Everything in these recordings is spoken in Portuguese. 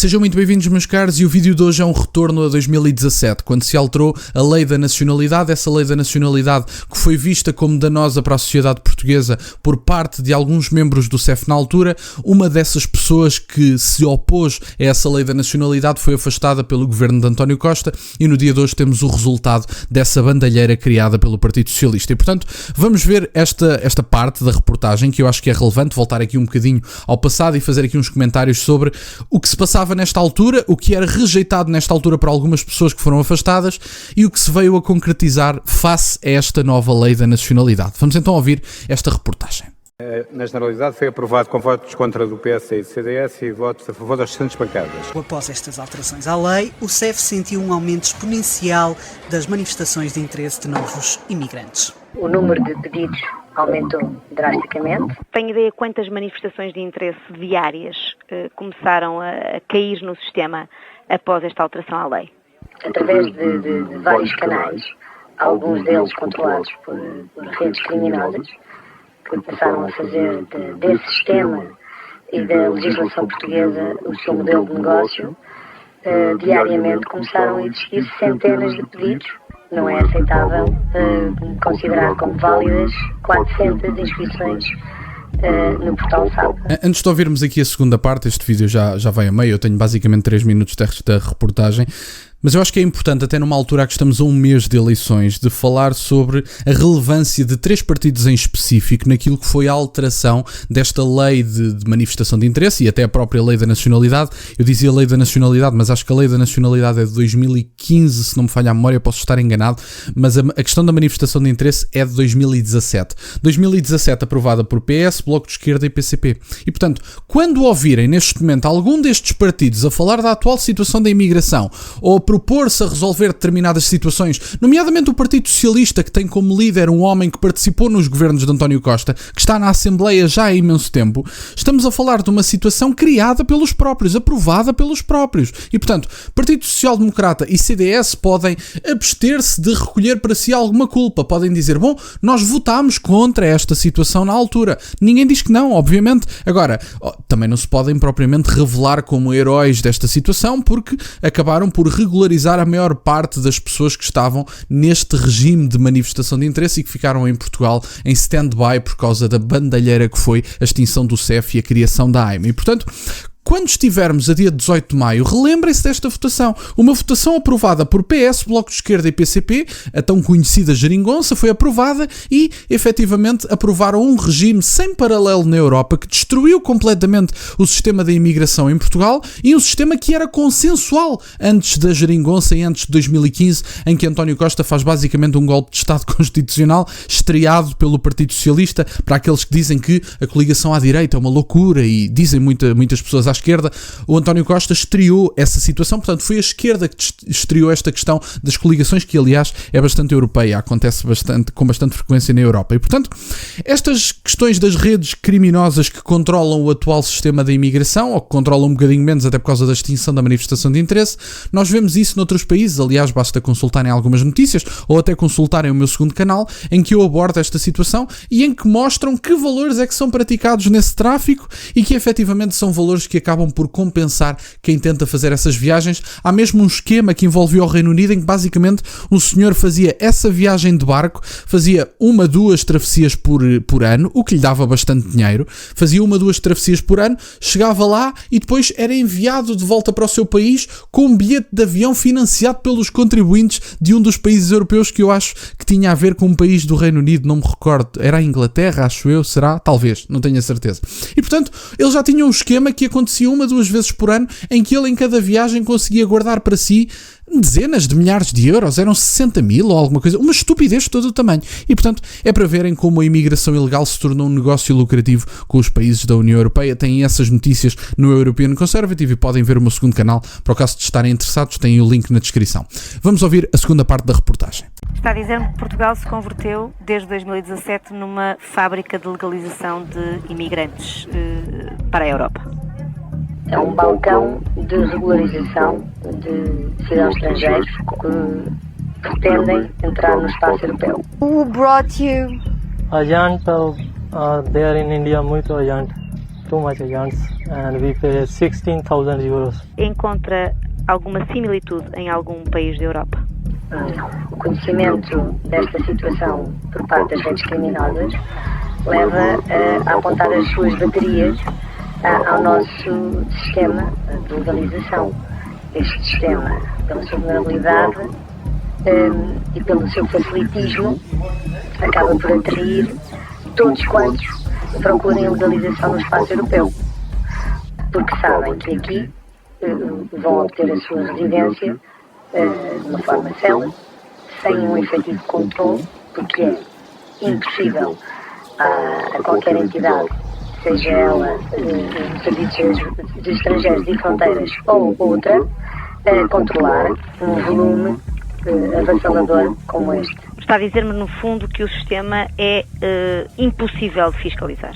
Sejam muito bem-vindos, meus caros, e o vídeo de hoje é um retorno a 2017, quando se alterou a Lei da Nacionalidade, essa Lei da Nacionalidade que foi vista como danosa para a sociedade portuguesa por parte de alguns membros do CEF na altura. Uma dessas pessoas que se opôs a essa Lei da Nacionalidade foi afastada pelo governo de António Costa e no dia de hoje temos o resultado dessa bandalheira criada pelo Partido Socialista. E, portanto, vamos ver esta parte da reportagem que eu acho que é relevante, voltar aqui um bocadinho ao passado e fazer aqui uns comentários sobre o que se passava nesta altura, o que era rejeitado nesta altura por algumas pessoas que foram afastadas e o que se veio a concretizar face a esta nova Lei da Nacionalidade. Vamos então ouvir esta reportagem. Na Generalidade foi aprovado com votos contra do PS e do CDS e votos a favor das restantes bancadas. Após estas alterações à lei, o CEF sentiu um aumento exponencial das manifestações de interesse de novos imigrantes. O número de pedidos aumentou drasticamente. Tenho ideia quantas manifestações de interesse diárias começaram a cair no sistema após esta alteração à lei? Através de vários canais, alguns deles controlados por redes criminosas, que passaram a fazer desse sistema e da legislação portuguesa o seu modelo de negócio. Diariamente começaram a existir centenas de pedidos. Não é aceitável considerar como válidas 400 inscrições no portal SAP. Antes de ouvirmos aqui a segunda parte, este vídeo já vai a meio, eu tenho basicamente 3 minutos desta reportagem, mas eu acho que é importante, até numa altura que estamos a um mês de eleições, de falar sobre a relevância de 3 partidos em específico naquilo que foi a alteração desta lei de manifestação de interesse e até a própria lei da nacionalidade. Eu dizia lei da nacionalidade, mas acho que a lei da nacionalidade é de 2015, se não me falha a memória, posso estar enganado, mas a questão da manifestação de interesse é de 2017. 2017 aprovada por PS, Bloco de Esquerda e PCP. E, portanto, quando ouvirem neste momento algum destes partidos a falar da atual situação da imigração ou a propor-se a resolver determinadas situações, nomeadamente o Partido Socialista, que tem como líder um homem que participou nos governos de António Costa, que está na Assembleia já há imenso tempo, estamos a falar de uma situação criada pelos próprios, aprovada pelos próprios. E, portanto, Partido Social Democrata e CDS podem abster-se de recolher para si alguma culpa. Podem dizer, bom, nós votámos contra esta situação na altura. Ninguém diz que não, obviamente. Agora, também não se podem propriamente revelar como heróis desta situação, porque acabaram por regularizar a maior parte das pessoas que estavam neste regime de manifestação de interesse e que ficaram em Portugal em stand-by por causa da bandalheira que foi a extinção do CEF e a criação da AIMA. E, portanto, quando estivermos a dia 18 de maio, relembrem-se desta votação. Uma votação aprovada por PS, Bloco de Esquerda e PCP, a tão conhecida geringonça, foi aprovada e, efetivamente, aprovaram um regime sem paralelo na Europa que destruiu completamente o sistema da imigração em Portugal e um sistema que era consensual antes da geringonça e antes de 2015, em que António Costa faz basicamente um golpe de Estado constitucional estreado pelo Partido Socialista. Para aqueles que dizem que a coligação à direita é uma loucura e dizem muitas pessoas à esquerda, o António Costa estreou essa situação, portanto foi a esquerda que estreou esta questão das coligações, que aliás é bastante europeia, acontece com bastante frequência na Europa. E, portanto, estas questões das redes criminosas que controlam o atual sistema da imigração, ou que controlam um bocadinho menos até por causa da extinção da manifestação de interesse, nós vemos isso noutros países. Aliás, basta consultarem algumas notícias ou até consultarem o meu segundo canal, em que eu abordo esta situação e em que mostram que valores é que são praticados nesse tráfico e que efetivamente são valores que acabam por compensar quem tenta fazer essas viagens. Há mesmo um esquema que envolvia o Reino Unido em que basicamente um senhor fazia essa viagem de barco, fazia 1-2 travessias por ano, o que lhe dava bastante dinheiro, fazia 1-2 travessias por ano, chegava lá e depois era enviado de volta para o seu país com um bilhete de avião financiado pelos contribuintes de um dos países europeus que eu acho que tinha a ver com um país do Reino Unido, não me recordo, era a Inglaterra, acho eu, será? Talvez, não tenho a certeza. E, portanto, ele já tinha um esquema que acontecia 1-2 vezes por ano, em que ele em cada viagem conseguia guardar para si dezenas de milhares de euros, eram 60 mil ou alguma coisa, uma estupidez de todo o tamanho. E, portanto, é para verem como a imigração ilegal se tornou um negócio lucrativo com os países da União Europeia. Têm essas notícias no European Conservative e podem ver o meu segundo canal, para o caso de estarem interessados, tem o link na descrição. Vamos ouvir a segunda parte da reportagem. Está dizendo que Portugal se converteu, desde 2017, numa fábrica de legalização de imigrantes para a Europa. É um balcão de regularização de cidadãos estrangeiros que pretendem entrar no espaço europeu. Who brought you? Agent, they are in India, muito agent. too much against, and we paid 16,000 euros. Encontra alguma similitude em algum país da Europa? O conhecimento desta situação por parte das redes criminosas leva a apontar as suas baterias ao nosso sistema de legalização. Este sistema, pela sua vulnerabilidade e pelo seu facilitismo, acaba por atrair todos quantos procurem legalização no espaço europeu, porque sabem que aqui vão obter a sua residência de uma forma célere, sem um efetivo controle, porque é impossível a qualquer entidade, seja ela serviços de estrangeiros e fronteiras ou outra, controlar um volume avassalador como este. Está a dizer-me, no fundo, que o sistema é impossível de fiscalizar?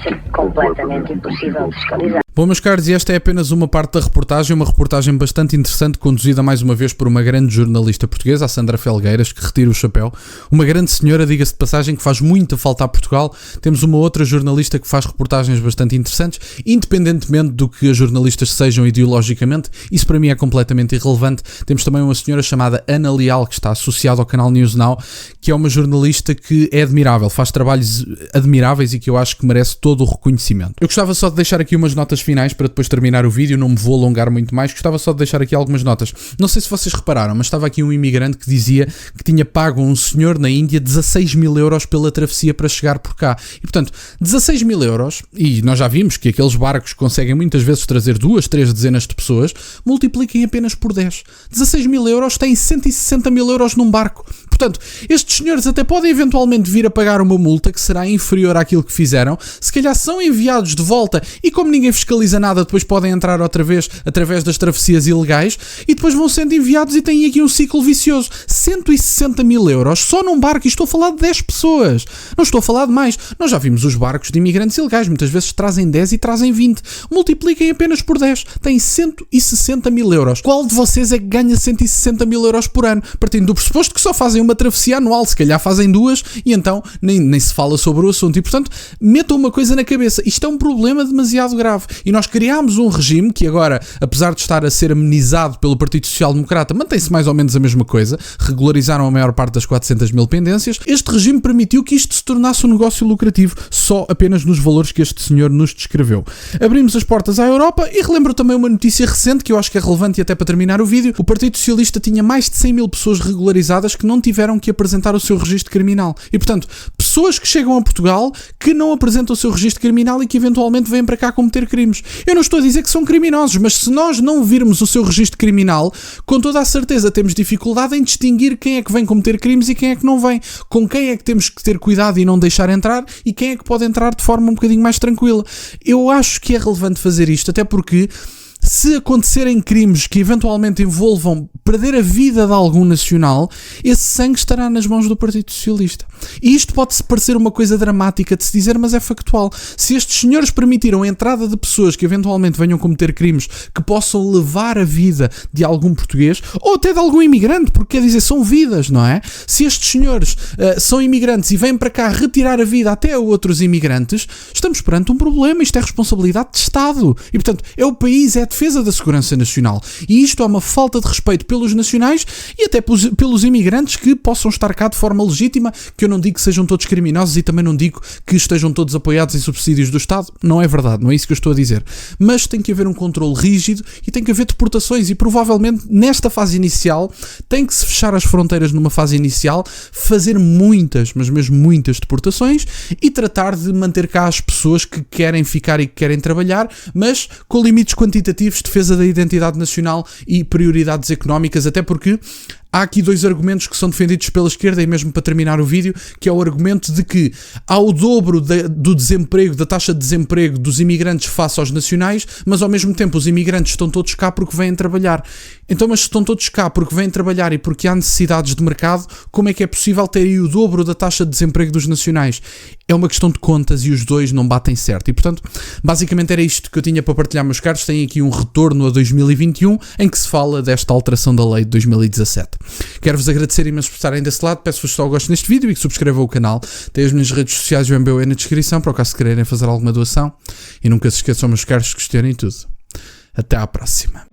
Sim, completamente impossível de fiscalizar. Bom, meus caros, e esta é apenas uma parte da reportagem, uma reportagem bastante interessante, conduzida mais uma vez por uma grande jornalista portuguesa, a Sandra Felgueiras, que retira o chapéu. Uma grande senhora, diga-se de passagem, que faz muita falta a Portugal. Temos uma outra jornalista que faz reportagens bastante interessantes, independentemente do que as jornalistas sejam ideologicamente. Isso para mim é completamente irrelevante. Temos também uma senhora chamada Ana Leal, que está associada ao canal News Now, que é uma jornalista que é admirável, faz trabalhos admiráveis e que eu acho que merece todo o reconhecimento. Eu gostava só de deixar aqui umas notas finais para depois terminar o vídeo, não me vou alongar muito mais, gostava só de deixar aqui algumas notas. Não sei se vocês repararam, mas estava aqui um imigrante que dizia que tinha pago a um senhor na Índia 16 mil euros pela travessia para chegar por cá. E portanto, 16 mil euros, e nós já vimos que aqueles barcos conseguem muitas vezes trazer 2, 3 dezenas de pessoas, multipliquem apenas por 10. 16 mil euros têm 160 mil euros num barco. Portanto, estes senhores até podem eventualmente vir a pagar uma multa que será inferior àquilo que fizeram, se calhar são enviados de volta e como ninguém fiscaliza nada, depois podem entrar outra vez através das travessias ilegais e depois vão sendo enviados e têm aqui um ciclo vicioso. 160 mil euros só num barco, e estou a falar de 10 pessoas, não estou a falar de mais. Nós já vimos os barcos de imigrantes ilegais, muitas vezes trazem 10 e trazem 20, multipliquem apenas por 10, têm 160 mil euros. Qual de vocês é que ganha 160 mil euros por ano? Partindo do pressuposto que só fazem uma travessia anual, se calhar fazem 2 e então nem se fala sobre o assunto. E portanto, metam uma coisa na cabeça, isto é um problema demasiado grave. E nós criámos um regime que agora, apesar de estar a ser amenizado pelo Partido Social Democrata, mantém-se mais ou menos a mesma coisa, regularizaram a maior parte das 400 mil pendências. Este regime permitiu que isto se tornasse um negócio lucrativo, só apenas nos valores que este senhor nos descreveu. Abrimos as portas à Europa e relembro também uma notícia recente que eu acho que é relevante e até para terminar o vídeo. O Partido Socialista tinha mais de 100 mil pessoas regularizadas que não tiveram que apresentar o seu registro criminal. E portanto, pessoas que chegam a Portugal que não apresentam o seu registro criminal e que eventualmente vêm para cá cometer crimes. Eu não estou a dizer que são criminosos, mas se nós não virmos o seu registro criminal, com toda a certeza temos dificuldade em distinguir quem é que vem cometer crimes e quem é que não vem. Com quem é que temos que ter cuidado e não deixar entrar e quem é que pode entrar de forma um bocadinho mais tranquila. Eu acho que é relevante fazer isto, até porque se acontecerem crimes que eventualmente envolvam perder a vida de algum nacional, esse sangue estará nas mãos do Partido Socialista. E isto pode-se parecer uma coisa dramática de se dizer, mas é factual. Se estes senhores permitiram a entrada de pessoas que eventualmente venham cometer crimes que possam levar a vida de algum português, ou até de algum imigrante, porque quer dizer, são vidas, não é? Se estes senhores são imigrantes e vêm para cá retirar a vida até a outros imigrantes, estamos perante um problema. Isto é responsabilidade de Estado. E, portanto, é o país, é a defesa da segurança nacional. E isto é uma falta de respeito pelos nacionais e até pelos imigrantes que possam estar cá de forma legítima, que eu não digo que sejam todos criminosos e também não digo que estejam todos apoiados em subsídios do Estado. Não é verdade, não é isso que eu estou a dizer. Mas tem que haver um controle rígido e tem que haver deportações e provavelmente nesta fase inicial tem que se fechar as fronteiras numa fase inicial, fazer muitas, mas mesmo muitas deportações e tratar de manter cá as pessoas que querem ficar e que querem trabalhar, mas com limites quantitativos, defesa da identidade nacional e prioridades económicas, até porque há aqui dois argumentos que são defendidos pela esquerda, e mesmo para terminar o vídeo, que é o argumento de que há o dobro do desemprego, da taxa de desemprego dos imigrantes face aos nacionais, mas ao mesmo tempo os imigrantes estão todos cá porque vêm trabalhar. Então, mas se estão todos cá porque vêm trabalhar e porque há necessidades de mercado, como é que é possível ter aí o dobro da taxa de desemprego dos nacionais? é uma questão de contas e os dois não batem certo. E, portanto, basicamente era isto que eu tinha para partilhar, meus caros. Tem aqui um retorno a 2021 em que se fala desta alteração da lei de 2017. Quero-vos agradecer imenso por estarem desse lado. Peço-vos só o gosto neste vídeo e que subscrevam o canal. Tem as minhas redes sociais e o MBA na descrição, para o caso de quererem fazer alguma doação. E nunca se esqueçam, meus caros, que questionem tudo. Até à próxima.